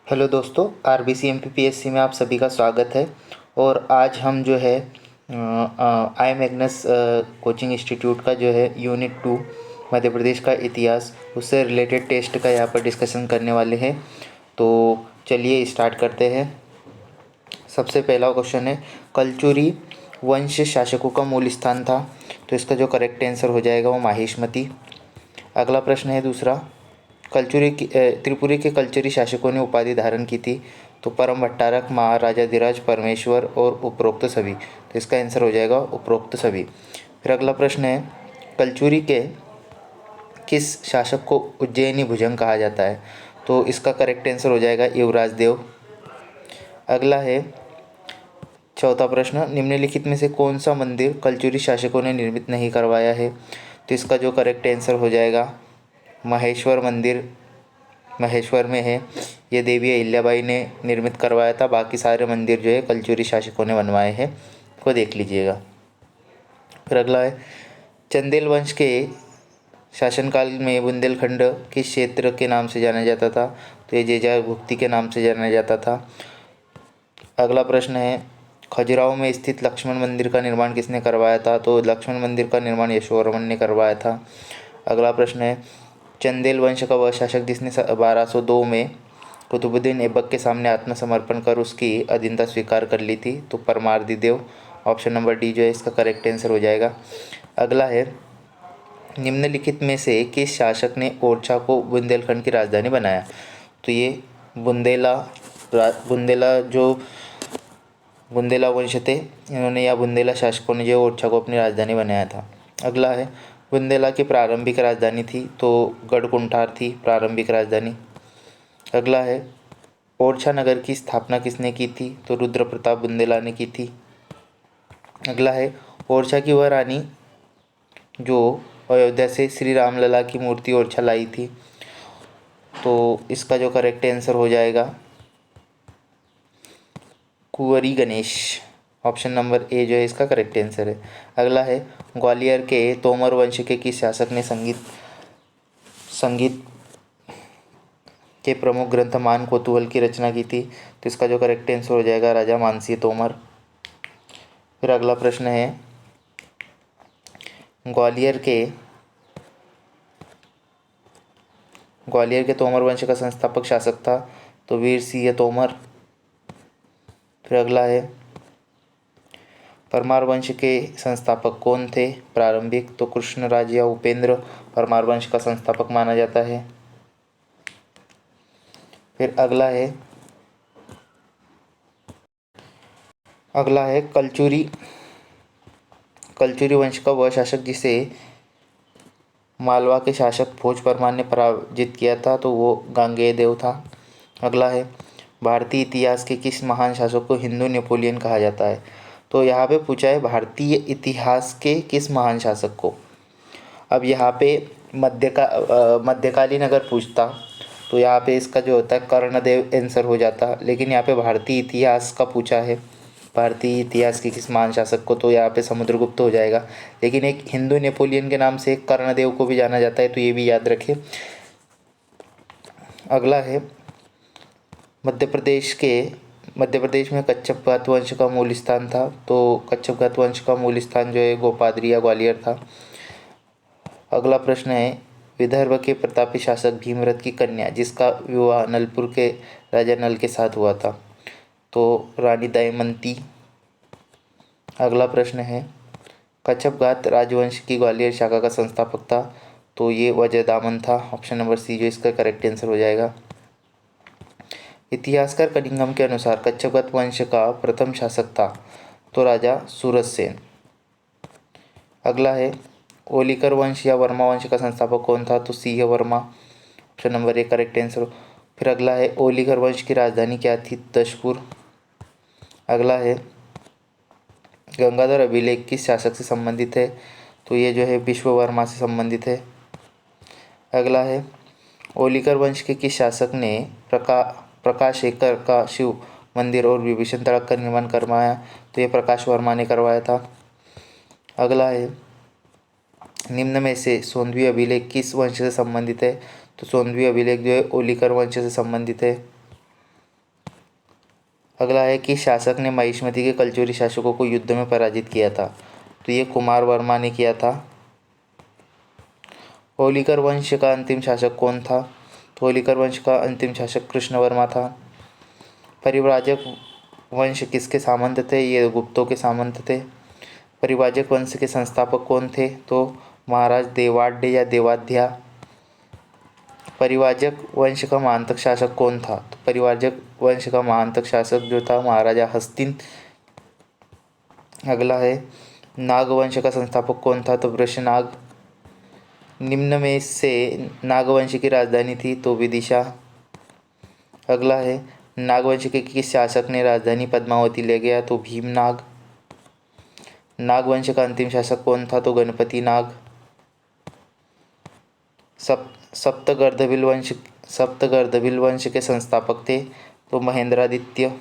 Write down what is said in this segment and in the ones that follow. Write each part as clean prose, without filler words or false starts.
Hello दोस्तों, RBC MPPSC में आप सभी का स्वागत है। और आज हम जो है आई मैग्नस कोचिंग इंस्टीट्यूट का जो है यूनिट 2 मध्य प्रदेश का इतिहास, उससे रिलेटेड टेस्ट का यहाँ पर डिस्कशन करने वाले हैं। तो चलिए स्टार्ट करते हैं। सबसे पहला क्वेश्चन है, कलचुरी वंश शासकों का मूल स्थान था। तो इसका जो करेक्ट आंसर हो जाएगा वो माहिष्मती। अगला प्रश्न है दूसरा, त्रिपुरी के कलचुरी शासकों ने उपाधि धारण की थी। तो परम भट्टारक, महाराजाधिराज, परमेश्वर और उपरोक्त सभी। तो इसका आंसर हो जाएगा उपरोक्त सभी। फिर अगला प्रश्न है, कलचुरी के किस शासक को उज्जैनी भुजंग कहा जाता है। तो इसका करेक्ट आंसर हो जाएगा युवराज देव। अगला है चौथा प्रश्न, निम्नलिखित में से कौन सा मंदिर कलचुरी शासकों ने निर्मित नहीं करवाया है। तो इसका जो करेक्ट आंसर हो जाएगा महेश्वर मंदिर, महेश्वर में है। ये देवी अहिल्याबाई ने निर्मित करवाया था। बाकी सारे मंदिर जो है कलचुरी शासकों ने बनवाए हैं, को देख लीजिएगा। फिर अगला है, चंदेल वंश के शासनकाल में बुंदेलखंड किस क्षेत्र के नाम से जाना जाता था। तो ये जेजा भुक्ति के नाम से जाना जाता था। अगला प्रश्न है, खजुराहो में स्थित लक्ष्मण मंदिर का निर्माण किसने करवाया था। तो लक्ष्मण मंदिर का निर्माण यशोवर्मन ने करवाया था। अगला प्रश्न है, चंदेल वंश का वह शासक जिसने 1202 में कुतुबुद्दीन ऐबक के सामने आत्मसमर्पण कर उसकी अधीनता स्वीकार कर ली थी। तो परमार्दी देव। ऑप्शन नंबर डी जो है इसका करेक्ट आंसर हो जाएगा। अगला है, निम्नलिखित में से किस शासक ने ओरछा को बुंदेलखंड की राजधानी बनाया। तो ये बुंदेला वंश थे, इन्होंने या बुंदेला शासकों ने जो ओरछा को अपनी राजधानी बनाया था। अगला है, बुंदेला की प्रारंभिक राजधानी थी तो गढ़कुंठार थी प्रारंभिक राजधानी। अगला है, ओरछा नगर की स्थापना किसने की थी। तो रुद्र प्रताप बुंदेला ने की थी। अगला है, ओरछा की वह रानी जो अयोध्या से श्री रामलला की मूर्ति ओरछा लाई थी। तो इसका जो करेक्ट आंसर हो जाएगा कुंवरी गणेश। ऑप्शन नंबर ए जो है इसका करेक्ट आंसर है। अगला है, ग्वालियर के तोमर वंश के किस शासक ने संगीत के प्रमुख ग्रंथ मान कोतुहल की रचना की थी। तो इसका जो करेक्ट आंसर हो जाएगा राजा मानसिंह तोमर। फिर अगला प्रश्न है, ग्वालियर के तोमर वंश का संस्थापक शासक था तो वीर सिंह तोमर। फिर अगला है, परमार वंश के संस्थापक कौन थे प्रारंभिक। तो कृष्णराज या उपेंद्र परमार वंश का संस्थापक माना जाता है। फिर अगला है कलचुरी वंश का वह शासक जिसे मालवा के शासक भोज परमार ने पराजित किया था। तो वो गांगेय देव था। अगला है, भारतीय इतिहास के किस महान शासक को हिंदू नेपोलियन कहा जाता है। तो यहाँ पे पूछा है भारतीय इतिहास के किस महान शासक को। अब यहाँ पे मध्यकालीन अगर पूछता तो यहाँ पे इसका जो होता है कर्णदेव आंसर हो जाता, लेकिन यहाँ पे भारतीय इतिहास का पूछा है, भारतीय इतिहास के किस महान शासक को, तो यहाँ पे समुद्रगुप्त हो जाएगा। लेकिन एक हिंदू नेपोलियन के नाम से कर्णदेव को भी जाना जाता है, तो ये भी याद रखें। अगला है, मध्य प्रदेश में कच्छप घात वंश का मूल स्थान था। तो कच्छप घात वंश का मूल स्थान जो है गोपाद्री या ग्वालियर था। अगला प्रश्न है, विदर्भ के प्रतापी शासक भीमरथ की कन्या जिसका विवाह नलपुर के राजा नल के साथ हुआ था। तो रानी दमयंती। अगला प्रश्न है, कच्छप घात राजवंश की ग्वालियर शाखा का संस्थापक था। तो ये वज्रदामन था। ऑप्शन नंबर सी जो इसका करेक्ट आंसर हो जाएगा। इतिहासकार कनिंघम के अनुसार कच्छप वंश का प्रथम शासक था तो राजा सूरजसेन। अगला है, ओलिकर वंश या वर्मा वंश का संस्थापक कौन था। तो Singh Verma. Option number A correct answer. फिर अगला है, ओलिकर वंश की राजधानी क्या थी। दशपुर। अगला है, गंगाधर अभिलेख किस शासक से संबंधित है। तो ये जो है विश्ववर्मा से संबंधित है। अगला है, ओलिकर वंश के किस शासक ने प्रकाशेकर का शिव मंदिर और विभीषण तड़क का निर्माण करवाया। तो ये प्रकाश वर्मा ने करवाया था। अगला है, निम्न में से सोंधवी अभिलेख किस वंश से संबंधित है। तो सोंधवी अभिलेख जो है ओलिकर वंश से संबंधित है। अगला है कि शासक ने महिष्मति के कलचुरी शासकों को युद्ध में पराजित किया था, तो ये कुमार वर्मा ने किया था। होलिकर वंश का अंतिम शासक कौन था? तो होलिकर वंश का अंतिम शासक कृष्ण वर्मा था। परिव्राजक वंश किसके सामंत थे? ये गुप्तों के सामंत थे। परिव्राजक वंश के संस्थापक कौन थे? तो महाराज देवाड्य या देवाध्या। परिव्राजक वंश का महांतक शासक कौन था? तो परिव्राजक वंश का महांतक शासक जो था महाराजा हस्तिन। अगला है नागवंश का संस्थापक कौन था? तो वृषनाग। निम्न में से नागवंश की राजधानी थी? तो विदिशा। अगला है नागवंश के किस शासक ने राजधानी पद्मावती ले गया? तो भीमनाग। नागवंश का अंतिम शासक कौन था? तो गणपति नाग। सप्तगर्दभिल वंश के संस्थापक थे? तो महेंद्रादित्य।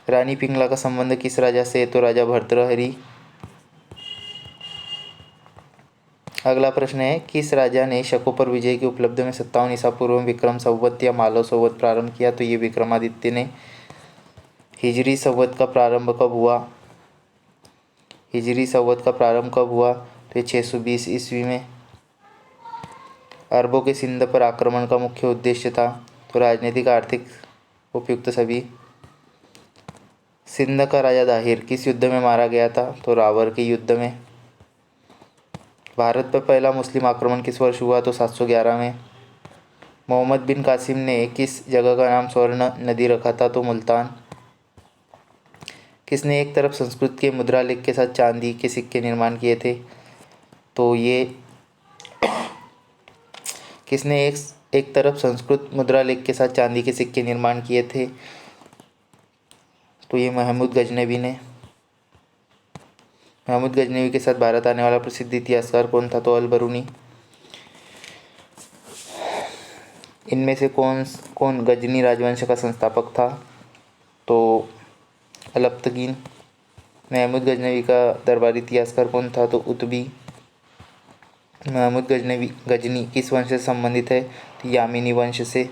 रानी पिंगला का संबंध किस राजा से? तो राजा भर्तृहरि। अगला प्रश्न है किस राजा ने शकों पर विजय की उपलब्धि में 57 ईसा पूर्व में विक्रम संवत या मालव संवत प्रारंभ किया? तो ये विक्रमादित्य ने। हिजरी संवत का प्रारंभ कब हुआ? हिजरी संवत का प्रारंभ कब हुआ? तो ये 620 ईस्वी में। अरबों के सिंध पर आक्रमण का मुख्य उद्देश्य था? तो राजनीतिक आर्थिक उपयुक्त सभी। सिंध का राजा दाहिर किस युद्ध में मारा गया था? तो रावर के युद्ध में। भारत पर पहला मुस्लिम आक्रमण किस वर्ष हुआ? तो 711 में। मोहम्मद बिन कासिम ने किस जगह का नाम स्वर्ण नदी रखा था? तो मुल्तान। किसने एक तरफ संस्कृत के मुद्रा लेख के साथ चांदी के सिक्के निर्माण किए थे? तो ये किसने एक तरफ संस्कृत मुद्रा लेख के साथ चांदी के सिक्के निर्माण किए थे? तो ये महमूद गजनवी ने। महमूद गजनवी के साथ भारत आने वाला प्रसिद्ध इतिहासकार कौन था? तो अल बरूनी। इनमें से कौन गजनी राजवंश का संस्थापक था? तो अलप्तगीन। महमूद गजनवी का दरबारी इतिहासकार कौन था? तो उतबी। महमूद गजनी किस वंश से संबंधित है? तो यामिनी वंश से।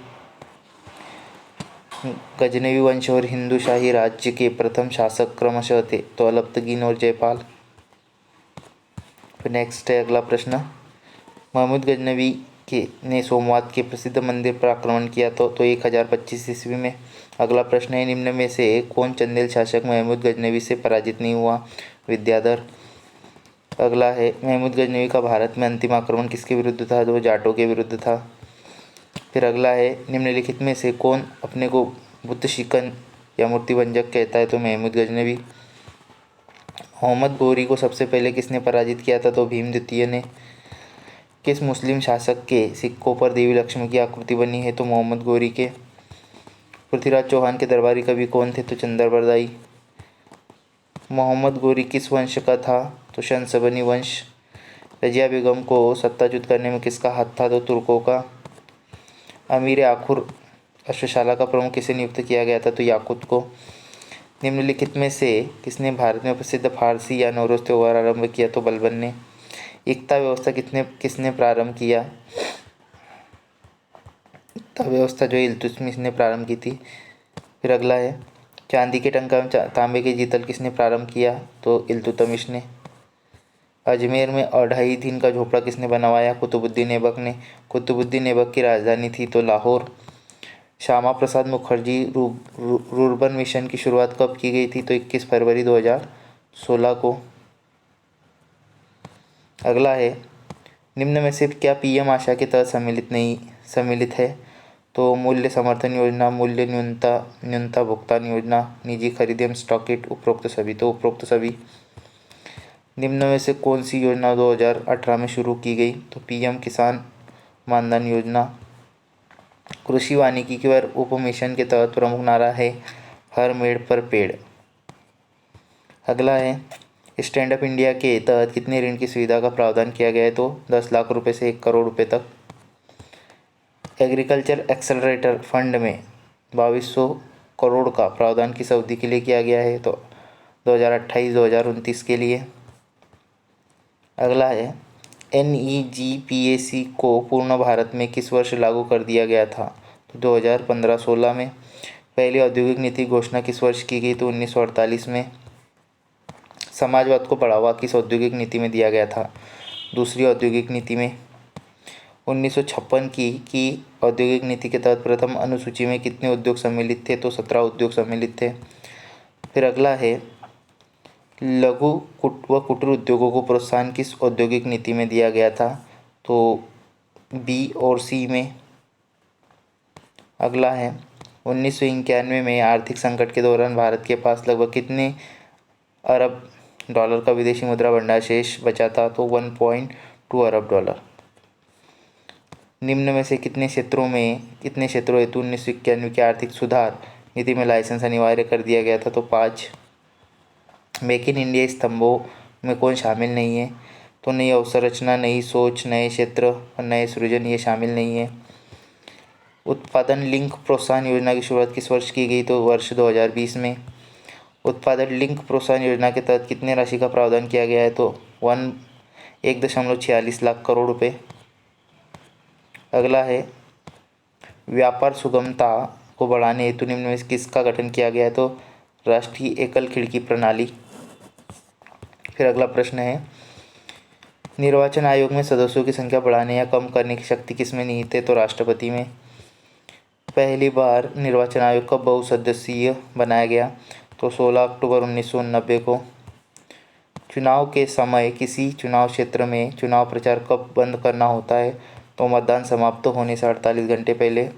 गजनवी वंश और हिंदू शाही राज्य के प्रथम शासक क्रमशः थे? तो अलप्तगीन और जयपाल। फिर नेक्स्ट है अगला प्रश्न। महमूद गजनवी के ने सोमवात के प्रसिद्ध मंदिर पर आक्रमण किया तो 1025 ईस्वी में। अगला प्रश्न है निम्न में से कौन चंदेल शासक महमूद गजनवी से पराजित नहीं हुआ? विद्याधर। अगला है महमूद गजनवी का भारत में अंतिम आक्रमण किसके विरुद्ध था? तो जाटों के विरुद्ध था। फिर अगला है निम्नलिखित में से कौन अपने को बुद्ध शिकन या मूर्तिभंजक कहता है? तो महमूद गजनवी। मोहम्मद गोरी को सबसे पहले किसने पराजित किया था? तो भीम द्वितीय ने। किस मुस्लिम शासक के सिक्कों पर देवी लक्ष्मी की आकृति बनी है? तो मोहम्मद गोरी के। पृथ्वीराज चौहान के दरबारी कवि कौन थे? तो चंद्रबरदाई। मोहम्मद गोरी किस वंश का था? तो शंसबनी वंश। रजिया बेगम को सत्ताच्युत करने में किसका हाथ था? तो तुर्कों का। अमीर आखुर अश्वशाला का प्रमुख किसे नियुक्त किया गया था? तो याकूत को। निम्नलिखित में से किसने भारत में प्रसिद्ध फारसी या नौरोज त्योहार आरंभ किया? तो बलबन ने। एकता व्यवस्था किसने प्रारंभ किया? एकता व्यवस्था जो इल्तुतमिश ने प्रारंभ की थी। फिर अगला है चांदी के टंका में तांबे के जीतल किसने प्रारंभ किया? तो इल्तुतमिश ने। अजमेर में 2.5 दिन का झोपड़ा किसने बनवाया? कुतुबुद्दीन ऐबक ने। कुतुबुद्दीन ऐबक की राजधानी थी तो लाहौर। श्यामा प्रसाद मुखर्जी रूर्बन मिशन की शुरुआत कब की गई थी? तो 21 फरवरी 2016 को। अगला है निम्न में से क्या पीएम आशा के तहत सम्मिलित है? तो मूल्य समर्थन योजना, मूल्य न्यूनता भुगतान योजना, निजी खरीद एवं स्टॉक किट, उपरोक्त सभी। तो उपरोक्त सभी। निम्न में से कौन सी योजना 2018 में शुरू की गई? तो पीएम किसान मानधन योजना। कृषि वानिकी पर उप मिशन के तहत प्रमुख नारा है हर मेड़ पर पेड़। अगला है स्टैंड अप इंडिया के तहत कितने ऋण की सुविधा का प्रावधान किया गया है? तो 10 लाख रुपए से 1 करोड़ रुपए तक। एग्रीकल्चर एक्सेलरेटर फंड में 2200 करोड़ का प्रावधान किस अवधि के लिए किया गया है? तो 2028-2029 के लिए। अगला है NEGPAC को पूर्ण भारत में किस वर्ष लागू कर दिया गया था? तो 2015-16 में। पहली औद्योगिक नीति घोषणा किस वर्ष की गई? तो 1948 में। समाजवाद को बढ़ावा किस औद्योगिक नीति में दिया गया था? दूसरी औद्योगिक नीति में। 1956 की औद्योगिक नीति के तहत प्रथम अनुसूची में कितने उद्योग सम्मिलित थे? तो 17 उद्योग सम्मिलित थे। फिर अगला है, लघु व कुटीर उद्योगों को प्रोत्साहन किस औद्योगिक नीति में दिया गया था? तो बी और सी में। अगला है, 1991 में आर्थिक संकट के दौरान भारत के पास लगभग कितने अरब डॉलर का विदेशी मुद्रा भंडार शेष बचा था? तो 1.2 अरब डॉलर। निम्न में से कितने क्षेत्रों हेतु 1991 की आर्थिक सुधार नीति में लाइसेंस अनिवार्य कर दिया गया था? तो 5। मेक इन इंडिया स्तंभों में कौन शामिल नहीं है? तो नई अवसंरचना, नई सोच, नए क्षेत्र और नए सृजन ये शामिल नहीं है। उत्पादन लिंक प्रोत्साहन योजना की शुरुआत किस वर्ष की गई? तो वर्ष 2020 में। उत्पादन लिंक प्रोत्साहन योजना के तहत कितने राशि का प्रावधान किया गया है? तो 1.46 लाख करोड़ रुपए। अगला है, व्यापार सुगमता को बढ़ाने हेतु निम्न में किसका गठन किया गया है? तो राष्ट्रीय एकल खिड़की प्रणाली। फिर अगला प्रश्न है, निर्वाचन आयोग में सदस्यों की संख्या बढ़ाने या कम करने की शक्ति किसमें निहित है? तो राष्ट्रपति में। पहली बार निर्वाचन आयोग का बहुसदस्यीय बनाया गया? तो 16 अक्टूबर 1989 को। चुनाव के समय किसी चुनाव क्षेत्र में चुनाव प्रचार कब बंद करना होता है? तो मतदान समाप्त होने से 48 घंटे पहले।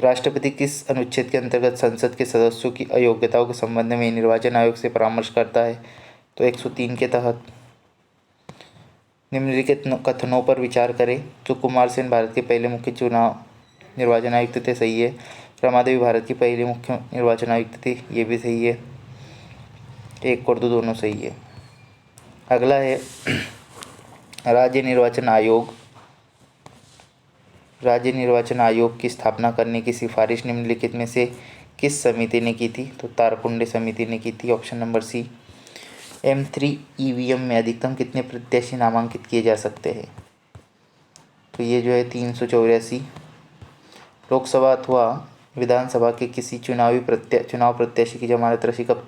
राष्ट्रपति किस अनुच्छेद के अंतर्गत संसद के सदस्यों की अयोग्यताओं के संबंध में निर्वाचन आयोग से परामर्श करता है? तो 103 के तहत। निम्नलिखित कथनों पर विचार करें। सुकुमार सेन भारत के पहले मुख्य चुनाव निर्वाचन आयुक्त थे, सही है। रमादेवी भारत की पहली मुख्य निर्वाचन आयुक्त थी, ये भी सही है। 1 और 2 दोनों सही है। अगला है, राज्य निर्वाचन आयोग की स्थापना करने की सिफारिश निम्नलिखित में से किस समिति ने की थी? तो तारकुंडे समिति ने की थी, option number C. M3 EVM में अधिकतम कितने प्रत्याशी नामांकित किए जा सकते हैं? तो ये जो है 384। लोकसभा अथवा विधानसभा के किसी चुनाव प्रत्याशी की जमानत राशि कब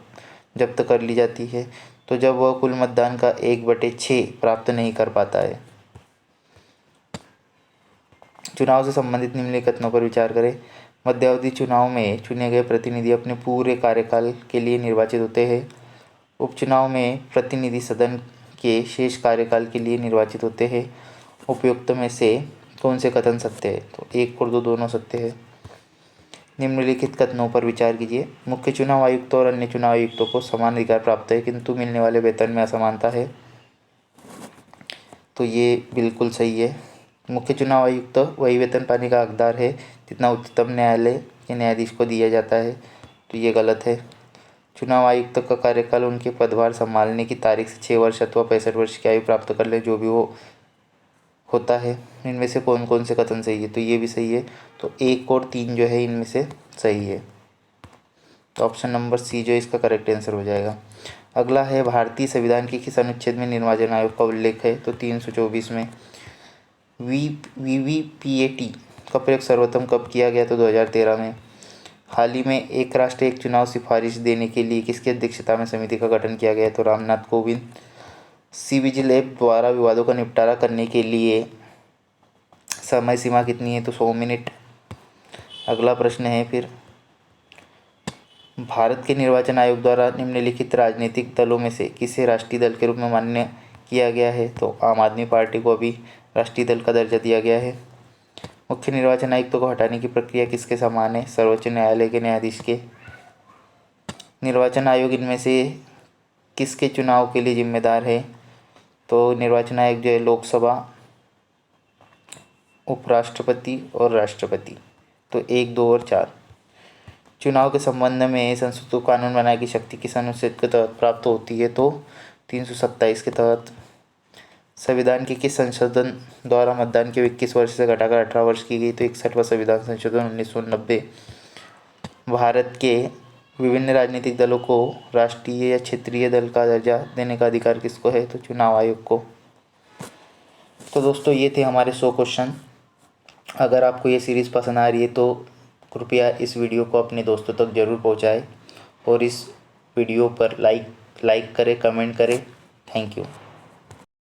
जब्त कर ली जाती है? तो जब वह कुल मतदान का 1/6 प्राप्त नहीं कर पाता है। चुनाव से संबंधित निम्नलिखित कथनों पर विचार करें। मध्यावधि चुनाव में चुने गए प्रतिनिधि अपने पूरे कार्यकाल के लिए निर्वाचित होते हैं। उपचुनाव में प्रतिनिधि सदन के शेष कार्यकाल के लिए निर्वाचित होते हैं। उपयुक्त में से कौन से कथन सत्य है? तो 1 और 2 दोनों सत्य है। निम्नलिखित कथनों पर विचार कीजिए। मुख्य चुनाव आयुक्त और अन्य चुनाव आयुक्तों को समान अधिकार प्राप्त है, किंतु मिलने वाले वेतन में असमानता है। तो ये बिल्कुल सही है। मुख्य चुनाव आयुक्त वही वेतन पाने का हकदार है जितना उच्चतम न्यायालय के न्यायाधीश को दिया जाता है। तो ये गलत है। चुनाव आयुक्त का कार्यकाल उनके पदभार संभालने की तारीख से 6 वर्ष अथवा 65 वर्ष की आयु प्राप्त कर ले, जो भी वो होता है। इनमें से कौन कौन से कथन सही है? तो ये भी सही है। तो 1 और 3 जो है इनमें से सही है। तो ऑप्शन नंबर सी जो इसका करेक्ट आंसर हो जाएगा। अगला है, भारतीय संविधान के किस अनुच्छेद में निर्वाचन आयोग का उल्लेख है? तो 324 में। VVPAT का प्रयोग सर्वप्रथम कब किया गया? तो 2013 में। हाल ही में एक राष्ट्र एक चुनाव सिफारिश देने के लिए किसकी अध्यक्षता में समिति का गठन किया गया? तो रामनाथ कोविंद। CVजिल ऐप द्वारा विवादों का निपटारा करने के लिए समय सीमा कितनी है? तो 100 मिनट। अगला प्रश्न है फिर, भारत के निर्वाचन आयोग द्वारा निम्नलिखित राजनीतिक दलों में से किसे राष्ट्रीय दल के रूप में मान्य किया गया है? तो आम आदमी पार्टी को अभी राष्ट्रीय दल का दर्जा दिया गया है। मुख्य निर्वाचन आयुक्त को हटाने की प्रक्रिया किसके समान है? सर्वोच्च न्यायालय के न्यायाधीश के। निर्वाचन आयोग इनमें से किसके चुनाव के लिए जिम्मेदार है? तो निर्वाचन आयोग जो है लोकसभा, उपराष्ट्रपति और राष्ट्रपति। तो 1, 2 और 4। चुनाव के संबंध में संसद को कानून बनाने की शक्ति किस अनुच्छेद के तहत प्राप्त होती है? तो 327 के तहत। संविधान के किस संशोधन द्वारा मतदान की 21 वर्ष से घटाकर 18 वर्ष की गई? तो 61वां संविधान संशोधन 1990। भारत के विभिन्न राजनीतिक दलों को राष्ट्रीय या क्षेत्रीय दल का दर्जा देने का अधिकार किसको है? तो चुनाव आयोग को। तो दोस्तों ये थे हमारे 100 क्वेश्चन। अगर आपको ये सीरीज़ पसंद आ रही है तो कृपया इस वीडियो को अपने दोस्तों तक ज़रूर पहुंचाएं और इस वीडियो पर लाइक करें, कमेंट करें। Thank you.